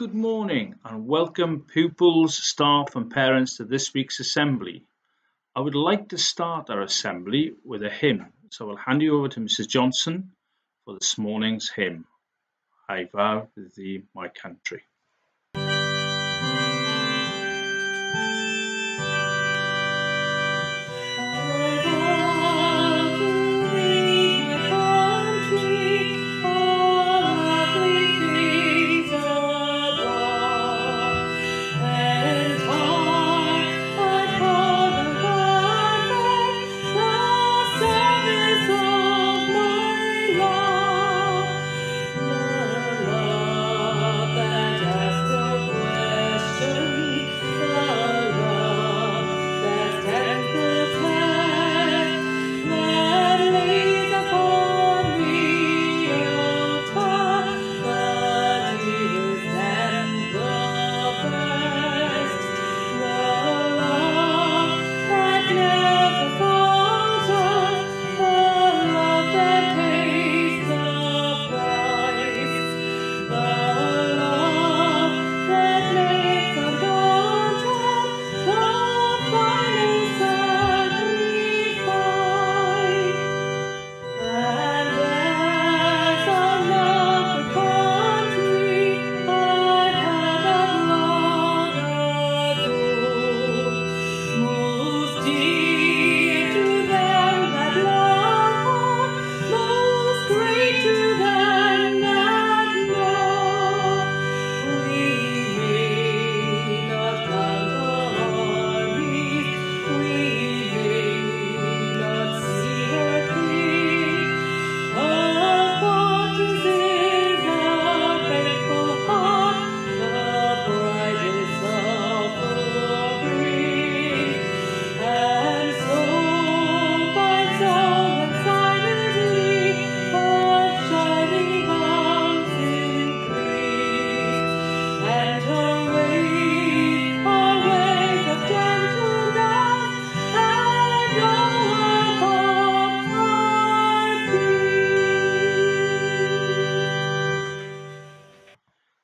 Good morning and welcome pupils, staff and parents to this week's assembly. I would like to start our assembly with a hymn, so I'll hand you over to Mrs. Johnson for this morning's hymn. I vow to thee my country.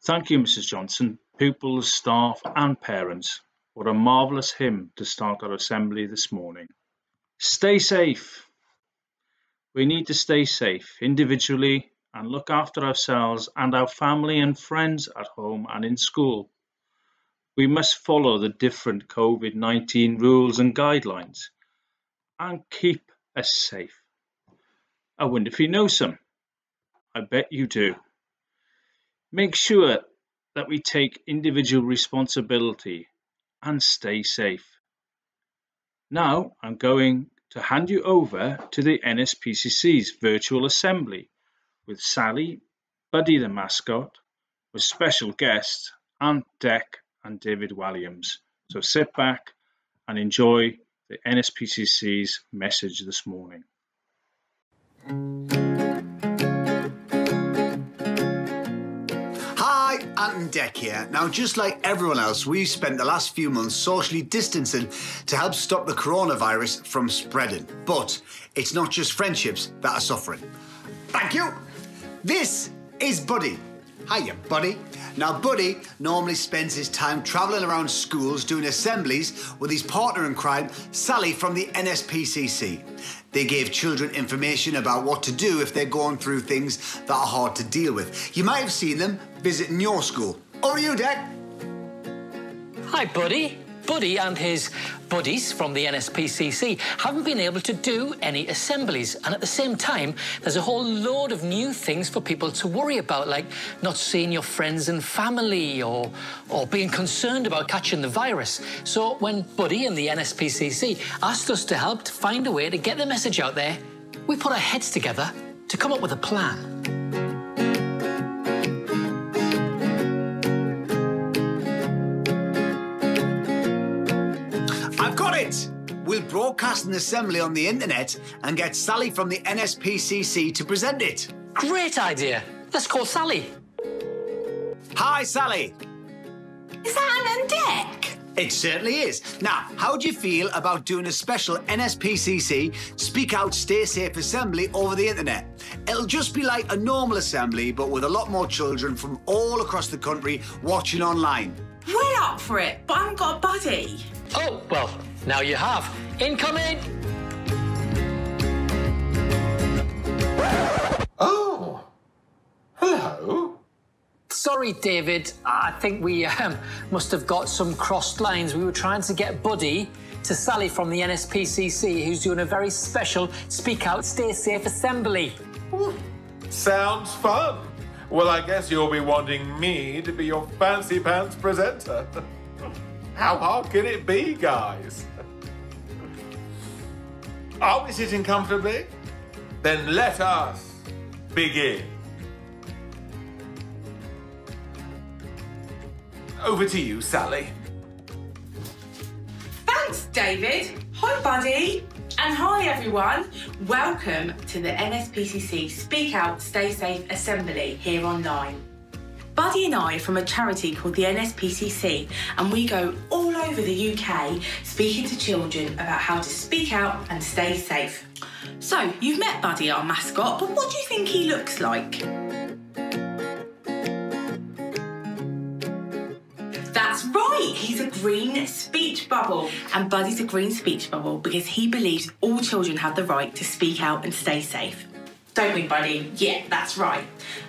Thank you, Mrs. Johnson, pupils, staff and parents. What a marvellous hymn to start our assembly this morning. Stay safe. We need to stay safe individually and look after ourselves and our family and friends at home and in school. We must follow the different COVID-19 rules and guidelines and keep us safe. I wonder if you know some. I bet you do. Make sure that we take individual responsibility and stay safe. Now I'm going to hand you over to the NSPCC's virtual assembly with Sally, Buddy the mascot, with special guests Aunt Dec and David Williams. So sit back and enjoy the NSPCC's message this morning. Ant and Dec here. Now, just like everyone else, we've spent the last few months socially distancing to help stop the coronavirus from spreading. But it's not just friendships that are suffering. Thank you. This is Buddy. Hiya, Buddy. Now, Buddy normally spends his time travelling around schools doing assemblies with his partner in crime, Sally from the NSPCC. They give children information about what to do if they're going through things that are hard to deal with. You might have seen them visiting your school. Over to you, Dec. Hi, Buddy. Buddy and his buddies from the NSPCC haven't been able to do any assemblies, and at the same time there's a whole load of new things for people to worry about, like not seeing your friends and family or being concerned about catching the virus. So when Buddy and the NSPCC asked us to help to find a way to get the message out there, we put our heads together to come up with a plan. We'll broadcast an assembly on the internet and get Sally from the NSPCC to present it. Great idea. Let's call Sally. Hi, Sally. Is that Ant and Dec? It certainly is. Now, how do you feel about doing a special NSPCC Speak Out, Stay Safe assembly over the internet? It'll just be like a normal assembly, but with a lot more children from all across the country watching online. We're up for it, but I haven't got a buddy. Oh, well, now you have. Incoming! Oh, hello. Sorry, David. I think we must have got some crossed lines. We were trying to get Buddy to Sally from the NSPCC, who's doing a very special Speak Out, Stay Safe assembly. Sounds fun. Well, I guess you'll be wanting me to be your fancy pants presenter. How hard can it be, guys? Are we sitting comfortably? Then let us begin. Over to you, Sally. Thanks, David. Hi, Buddy. And hi, everyone. Welcome to the NSPCC Speak Out, Stay Safe assembly here online. Buddy and I are from a charity called the NSPCC, and we go all over the UK speaking to children about how to speak out and stay safe. So, you've met Buddy, our mascot, but what do you think he looks like? That's right, he's a green speech bubble. And Buddy's a green speech bubble because he believes all children have the right to speak out and stay safe. Don't we, Buddy? Yeah, that's right.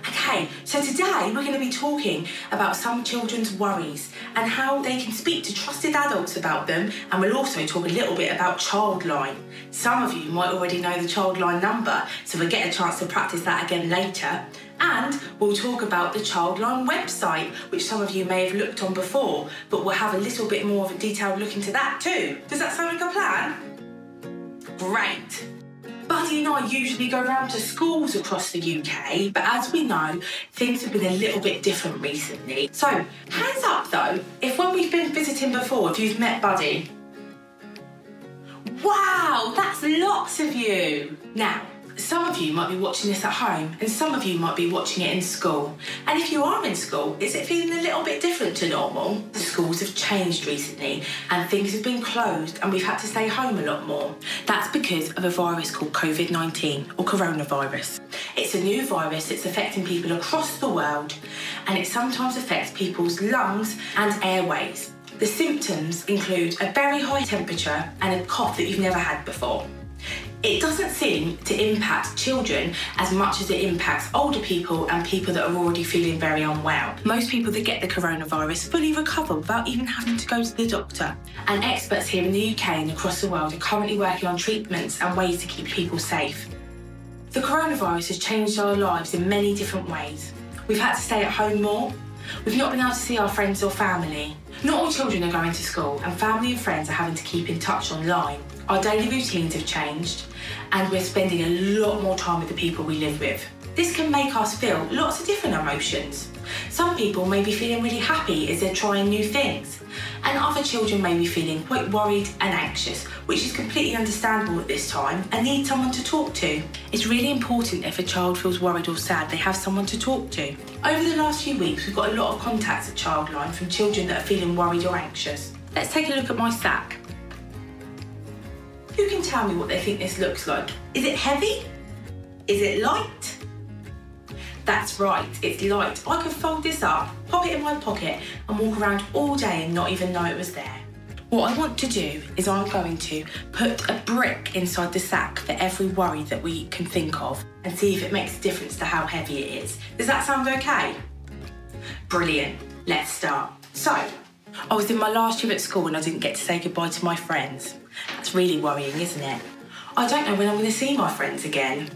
Okay, so today we're going to be talking about some children's worries and how they can speak to trusted adults about them, and we'll also talk a little bit about Childline. Some of you might already know the Childline number, so we'll get a chance to practice that again later. And we'll talk about the Childline website, which some of you may have looked on before, but we'll have a little bit more of a detailed look into that too. Does that sound like a plan? Great. Buddy and I usually go around to schools across the UK, but as we know, things have been a little bit different recently. So, hands up though, if when we've been visiting before, if you've met Buddy. Wow, that's lots of you. Now, some of you might be watching this at home and some of you might be watching it in school. And if you are in school, is it feeling a little bit different to normal? The schools have changed recently and things have been closed and we've had to stay home a lot more. That's because of a virus called COVID-19 or coronavirus. It's a new virus that's affecting people across the world and it sometimes affects people's lungs and airways. The symptoms include a very high temperature and a cough that you've never had before. It doesn't seem to impact children as much as it impacts older people and people that are already feeling very unwell. Most people that get the coronavirus fully recover without even having to go to the doctor. And experts here in the UK and across the world are currently working on treatments and ways to keep people safe. The coronavirus has changed our lives in many different ways. We've had to stay at home more. We've not been able to see our friends or family. Not all children are going to school and family and friends are having to keep in touch online. Our daily routines have changed and we're spending a lot more time with the people we live with. This can make us feel lots of different emotions. Some people may be feeling really happy as they're trying new things, and other children may be feeling quite worried and anxious, which is completely understandable at this time and need someone to talk to. It's really important if a child feels worried or sad, they have someone to talk to. Over the last few weeks, we've got a lot of contacts at Childline from children that are feeling worried or anxious. Let's take a look at my sack. Who can tell me what they think this looks like? Is it heavy? Is it light? That's right, it's light. I could fold this up, pop it in my pocket and walk around all day and not even know it was there. What I want to do is I'm going to put a brick inside the sack for every worry that we can think of and see if it makes a difference to how heavy it is. Does that sound okay? Brilliant, let's start. So, I was in my last year at school and I didn't get to say goodbye to my friends. That's really worrying, isn't it? I don't know when I'm going to see my friends again.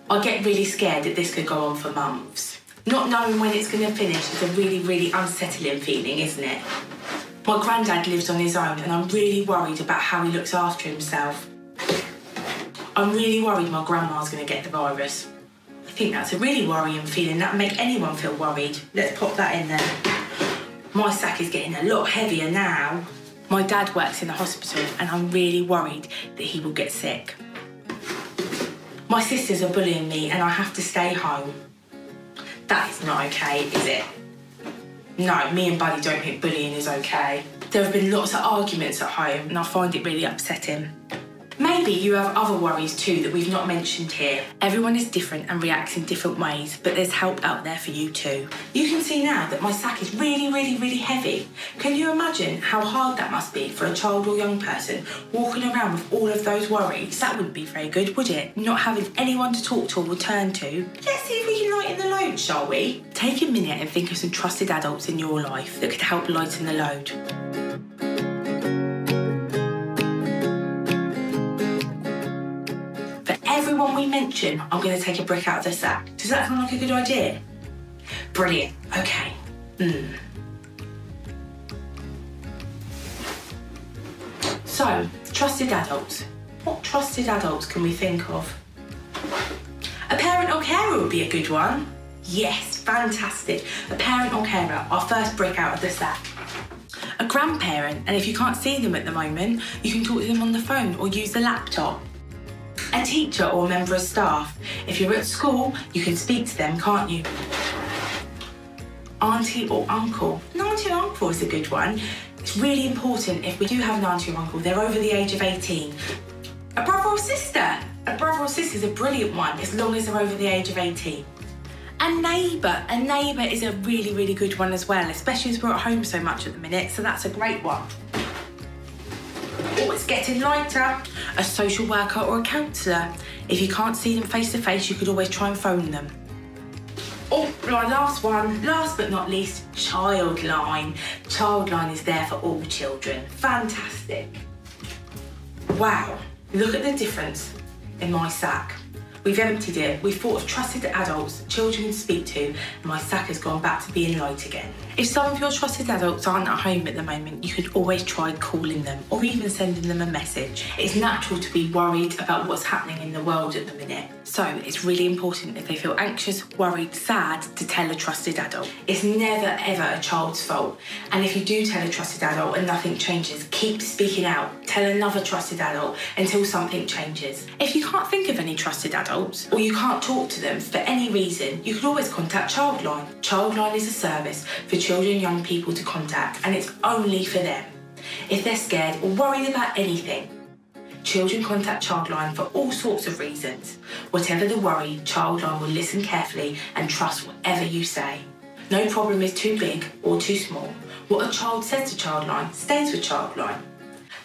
I get really scared that this could go on for months. Not knowing when it's going to finish is a really, really unsettling feeling, isn't it? My granddad lives on his own and I'm really worried about how he looks after himself. I'm really worried my grandma's going to get the virus. I think that's a really worrying feeling. That'll make anyone feel worried. Let's pop that in there. My sack is getting a lot heavier now. My dad works in the hospital and I'm really worried that he will get sick. My sisters are bullying me and I have to stay home. That is not okay, is it? No, me and Buddy don't think bullying is okay. There have been lots of arguments at home and I find it really upsetting. Maybe you have other worries too that we've not mentioned here. Everyone is different and reacts in different ways, but there's help out there for you too. You can see now that my sack is really, really, really heavy. Can you imagine how hard that must be for a child or young person walking around with all of those worries? That wouldn't be very good, would it? Not having anyone to talk to or turn to. Let's see if we can lighten the load, shall we? Take a minute and think of some trusted adults in your life that could help lighten the load. Everyone we mention, I'm going to take a brick out of the sack. Does that sound like a good idea? Brilliant. Okay. So, trusted adults. What trusted adults can we think of? A parent or carer would be a good one. Yes, fantastic. A parent or carer, our first brick out of the sack. A grandparent, and if you can't see them at the moment, you can talk to them on the phone or use the laptop. A teacher or a member of staff. If you're at school, you can speak to them, can't you? Auntie or uncle. An auntie or uncle is a good one. It's really important if we do have an auntie or uncle, they're over the age of 18. A brother or sister. A brother or sister is a brilliant one, as long as they're over the age of 18. A neighbour. A neighbour is a really, really good one as well, especially as we're at home so much at the minute, so that's a great one. Oh, it's getting lighter. A social worker or a counsellor. If you can't see them face to face, you could always try and phone them. Oh, my last one, last but not least, Childline. Childline is there for all children. Fantastic. Wow, look at the difference in my sack. We've emptied it, we've thought of trusted adults children can speak to, and my sack has gone back to being light again. If some of your trusted adults aren't at home at the moment, you could always try calling them or even sending them a message. It's natural to be worried about what's happening in the world at the minute. So it's really important if they feel anxious, worried, sad, to tell a trusted adult. It's never ever a child's fault. And if you do tell a trusted adult and nothing changes, keep speaking out. Tell another trusted adult until something changes. If you can't think of any trusted adults or you can't talk to them for any reason, you can always contact Childline. Childline is a service for children and young people to contact, and it's only for them. If they're scared or worried about anything, children contact Childline for all sorts of reasons. Whatever the worry, Childline will listen carefully and trust whatever you say. No problem is too big or too small. What a child says to Childline stays with Childline.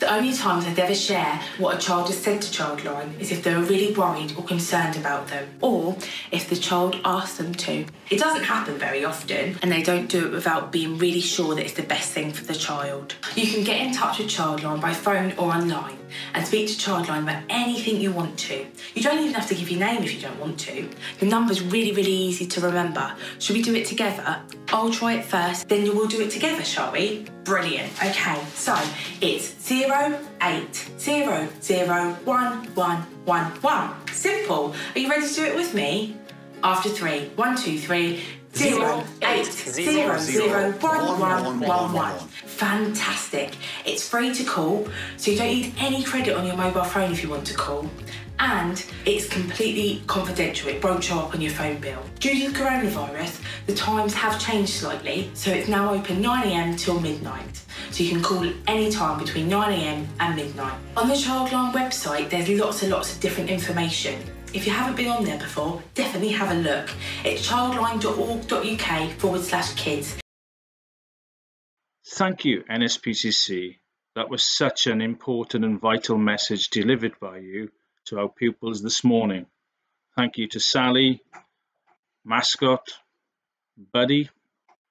The only times I'd ever share what a child has said to Childline is if they're really worried or concerned about them, or if the child asks them to. It doesn't happen very often, and they don't do it without being really sure that it's the best thing for the child. You can get in touch with Childline by phone or online and speak to Childline about anything you want to. You don't even have to give your name if you don't want to. The number's really, really easy to remember. Should we do it together? I'll try it first, then we'll do it together, shall we? Brilliant. Okay, so it's 08001111. Simple. Are you ready to do it with me? After 3. 1, 2, 3. 08001111. Fantastic. It's free to call, so you don't need any credit on your mobile phone if you want to call. And it's completely confidential, it won't show up on your phone bill. Due to the coronavirus, the times have changed slightly, so it's now open 9 AM till midnight. So you can call any time between 9 AM and midnight. On the Childline website, there's lots and lots of different information. If you haven't been on there before, definitely have a look. It's childline.org.uk/kids. Thank you, NSPCC. That was such an important and vital message delivered by you to our pupils this morning. Thank you to Sally, Mascot, Buddy,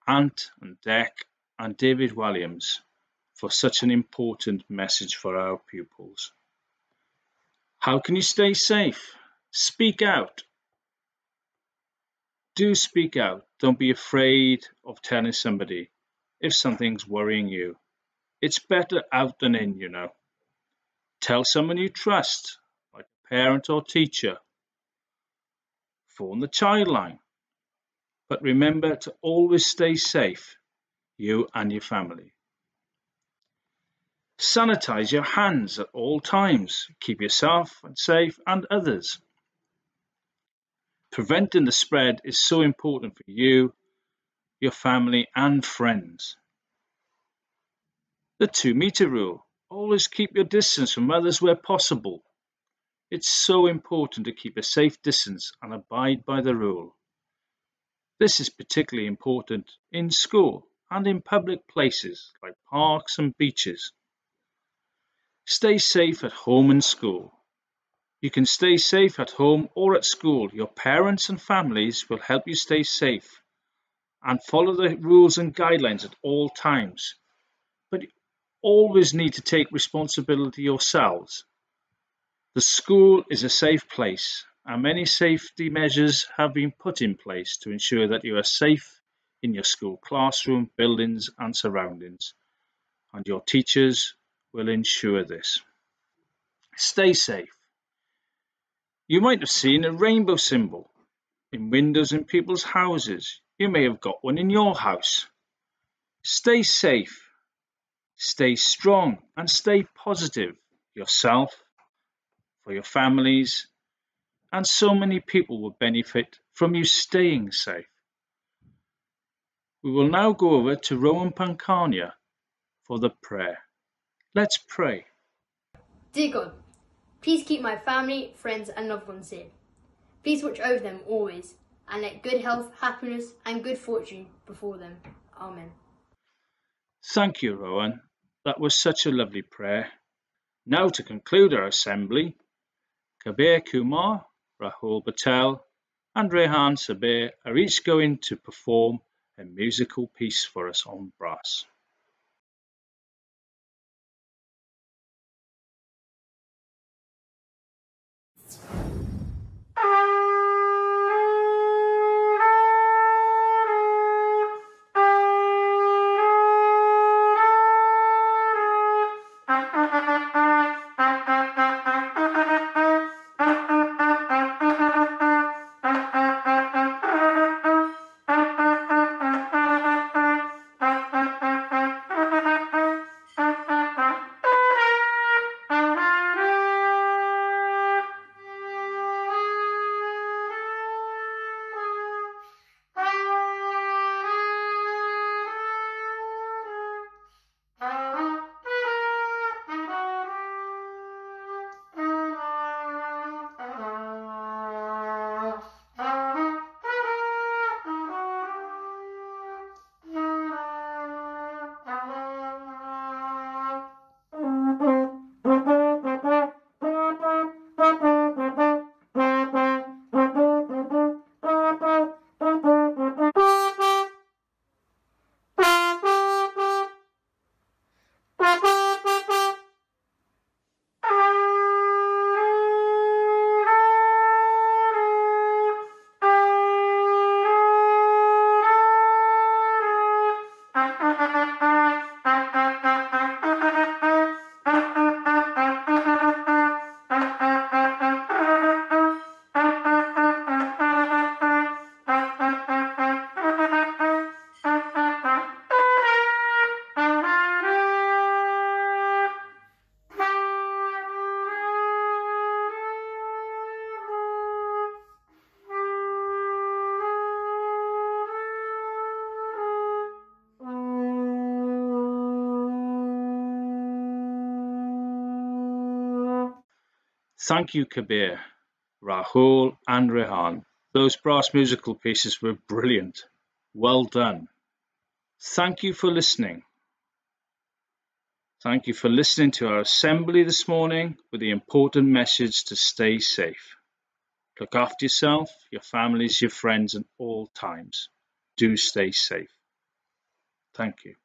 Ant and Deck, and David Williams for such an important message for our pupils. How can you stay safe? Speak out. Do speak out. Don't be afraid of telling somebody if something's worrying you. It's better out than in, you know. Tell someone you trust, like a parent or teacher. Phone the Childline. But remember to always stay safe, you and your family. Sanitize your hands at all times. Keep yourself safe and others. Preventing the spread is so important for you your family and friends. The 2-meter rule. Always keep your distance from others where possible. It's so important to keep a safe distance and abide by the rule. This is particularly important in school and in public places like parks and beaches. Stay safe at home and school. You can stay safe at home or at school. Your parents and families will help you stay safe and follow the rules and guidelines at all times. But you always need to take responsibility yourselves. The school is a safe place, and many safety measures have been put in place to ensure that you are safe in your school classroom, buildings and surroundings, and your teachers will ensure this. Stay safe. You might have seen a rainbow symbol in windows in people's houses. You may have got one in your house. Stay safe, stay strong and stay positive yourself, for your families, and so many people will benefit from you staying safe. We will now go over to Rowan Pankania for the prayer. Let's pray. Dear God, please keep my family, friends and loved ones safe. Please watch over them always and let good health, happiness and good fortune befall them. Amen. Thank you, Rowan. That was such a lovely prayer. Now to conclude our assembly, Kabir Kumar, Rahul Patel and Rehan Sabir are each going to perform a musical piece for us on brass. Thank you, Kabir, Rahul and Rehan. Those brass musical pieces were brilliant. Well done. Thank you for listening. Thank you for listening to our assembly this morning with the important message to stay safe. Look after yourself, your families, your friends at all times. Do stay safe. Thank you.